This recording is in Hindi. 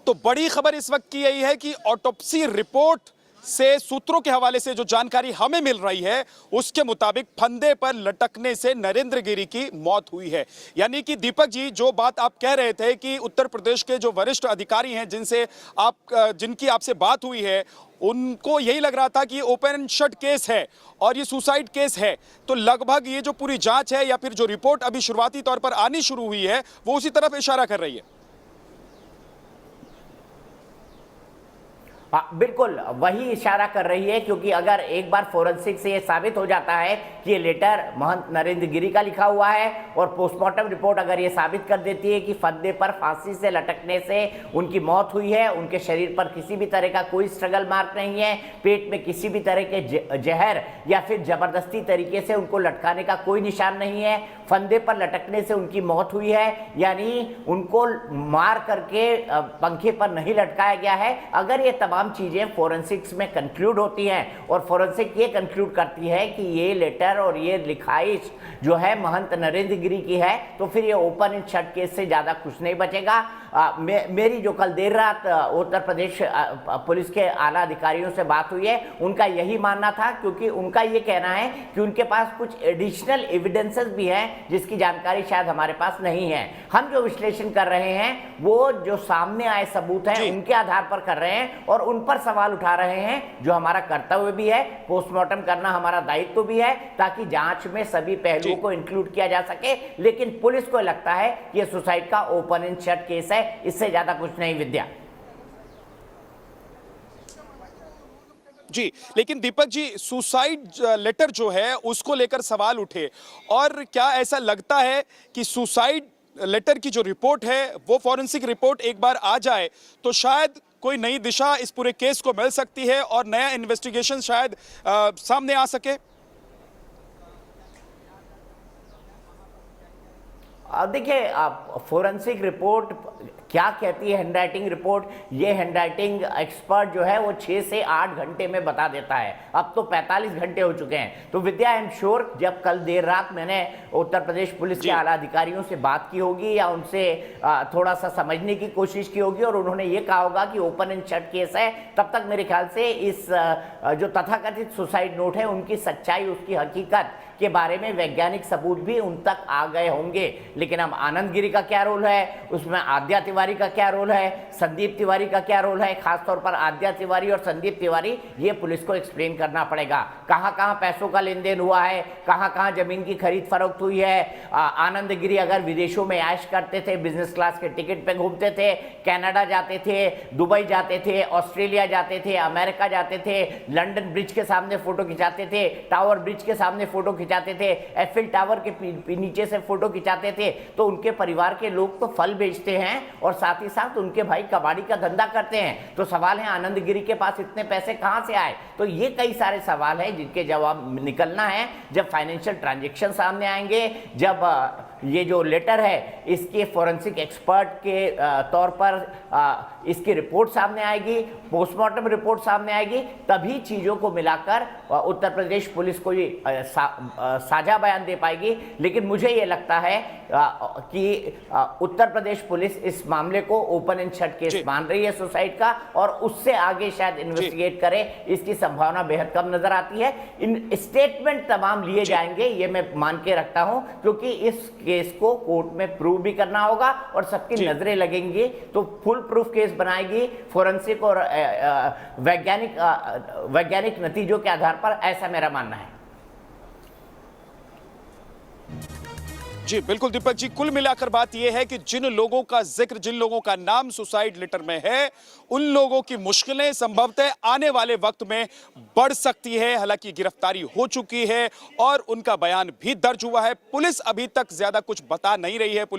तो बड़ी खबर इस वक्त की यही है कि ऑटोप्सी रिपोर्ट से सूत्रों के हवाले से जो जानकारी हमें मिल रही है उसके मुताबिक फंदे पर लटकने से नरेंद्र गिरी की मौत हुई है। यानी कि दीपक जी, जो बात आप कह रहे थे कि उत्तर प्रदेश के जो वरिष्ठ अधिकारी हैं जिनकी आपसे बात हुई है, उनको यही लग रहा था कि ओपन एंड शट केस है और ये सुसाइड केस है, तो लगभग ये जो पूरी जांच है या फिर जो रिपोर्ट अभी शुरुआती तौर पर आनी शुरू हुई है वो उसी तरफ इशारा कर रही है। बिल्कुल वही इशारा कर रही है, क्योंकि अगर एक बार फोरेंसिक से ये साबित हो जाता है कि ये लेटर महंत नरेंद्र गिरी का लिखा हुआ है और पोस्टमार्टम रिपोर्ट अगर ये साबित कर देती है कि फंदे पर फांसी से लटकने से उनकी मौत हुई है, उनके शरीर पर किसी भी तरह का कोई स्ट्रगल मार्क नहीं है, पेट में किसी भी तरह के जहर या फिर जबरदस्ती तरीके से उनको लटकाने का कोई निशान नहीं है, फंदे पर लटकने से उनकी मौत हुई है, यानी उनको मार करके पंखे पर नहीं लटकाया गया है। अगर ये तमाम चीजें फोरेंसिक्स में कंक्लूड होती हैं और फोरेंसिक ये कंक्लूड करती है कि ये लेटर और ये लिखाइश जो है महंत नरेंद्र गिरी की है, तो फिर ये ओपन एंड शट केस से ज्यादा कुछ नहीं बचेगा। मेरी जो कल देर रात उत्तर प्रदेश पुलिस के आला अधिकारियों से बात हुई है, उनका यही मानना था, क्योंकि उनका ये कहना है कि उनके पास कुछ एडिशनल एविडेंसेस भी हैं जिसकी जानकारी शायद हमारे पास नहीं है। हम जो विश्लेषण कर रहे हैं वो जो सामने आए सबूत हैं उनके आधार पर कर रहे हैं और उन पर सवाल उठा रहे हैं, जो हमारा कर्तव्य भी है, पोस्टमार्टम करना हमारा दायित्व भी है, ताकि जांच में सभी पहलुओं को इंक्लूड किया जा सके। लेकिन पुलिस को लगता है कि यह सुसाइड का ओपन एंड शट केस है, इससे ज्यादा कुछ नहीं। विद्या जी, लेकिन दीपक जी, सुसाइड लेटर जो है उसको लेकर सवाल उठे, और क्या ऐसा लगता है कि सुसाइड लेटर की जो रिपोर्ट है वो फॉरेंसिक रिपोर्ट एक बार आ जाए तो शायद कोई नई दिशा इस पूरे केस को मिल सकती है और नया इन्वेस्टिगेशन शायद सामने आ सके? देखिए, फोरेंसिक रिपोर्ट क्या कहती है, हैंडराइटिंग रिपोर्ट, ये हैंडराइटिंग एक्सपर्ट जो है वो 6 से 8 घंटे में बता देता है। अब तो 45 घंटे हो चुके हैं। तो विद्या, आई एम श्योर जब कल देर रात मैंने उत्तर प्रदेश पुलिस के आला अधिकारियों से बात की होगी या उनसे थोड़ा सा समझने की कोशिश की होगी और उन्होंने ये कहा होगा कि ओपन एंड शट केस है, तब तक मेरे ख्याल से इस जो तथाकथित सुसाइड नोट है उनकी सच्चाई, उसकी हकीकत के बारे में वैज्ञानिक सबूत भी उन तक आ गए होंगे। लेकिन अब आनंद गिरी का क्या रोल है, उसमें आद्या तिवारी का क्या रोल है, संदीप तिवारी का क्या रोल है, खासतौर पर आद्या तिवारी और संदीप तिवारी, ये पुलिस को एक्सप्लेन करना पड़ेगा। कहां कहां पैसों का लेन देन हुआ है, कहां कहां जमीन की खरीद फरोख्त हुई है। आनंद गिरी अगर विदेशों में ऐश करते थे, बिजनेस क्लास के टिकट पे घूमते थे, कनाडा जाते थे, दुबई जाते थे, ऑस्ट्रेलिया जाते थे, अमेरिका जाते थे, लंदन ब्रिज के सामने फोटो खिंचाते थे, टावर ब्रिज के सामने फोटो खिंचाते थे, एफिल टावर के नीचे से फोटो खिंचाते थे, तो उनके परिवार के लोग तो फल बेचते हैं और साथ ही साथ उनके भाई कबाड़ी का धंधा करते हैं। तो सवाल है, आनंद गिरी के पास इतने पैसे कहां से आए? तो ये कई सारे सवाल हैं जिनके जवाब निकलना है जब फाइनेंशियल ट्रांजैक्शन सामने आएंगे, जब ये जो लेटर है इसके फोरेंसिक एक्सपर्ट के तौर पर इसकी रिपोर्ट सामने आएगी, पोस्टमार्टम रिपोर्ट सामने आएगी, तभी चीज़ों को मिलाकर उत्तर प्रदेश पुलिस को ये साझा बयान दे पाएगी। लेकिन मुझे ये लगता है कि उत्तर प्रदेश पुलिस इस मामले को ओपन एंड शट केस मान रही है सुसाइड का, और उससे आगे शायद इन्वेस्टिगेट करे, इसकी संभावना बेहद कम नजर आती है। इन स्टेटमेंट तमाम लिए जाएंगे, ये मैं मान के रखता हूं, क्योंकि इस केस को कोर्ट में प्रूव भी करना होगा और सबकी नजरें लगेंगी, तो फुल प्रूफ केस बनाएगी फोरेंसिक और वैज्ञानिक नतीजों के आधार पर, ऐसा मेरा मानना है। जी बिल्कुल दीपक जी, कुल मिलाकर बात यह है कि जिन लोगों का जिक्र, जिन लोगों का नाम सुसाइड लेटर में है, उन लोगों की मुश्किलें संभवतः आने वाले वक्त में बढ़ सकती है। हालांकि गिरफ्तारी हो चुकी है और उनका बयान भी दर्ज हुआ है। पुलिस अभी तक ज्यादा कुछ बता नहीं रही है।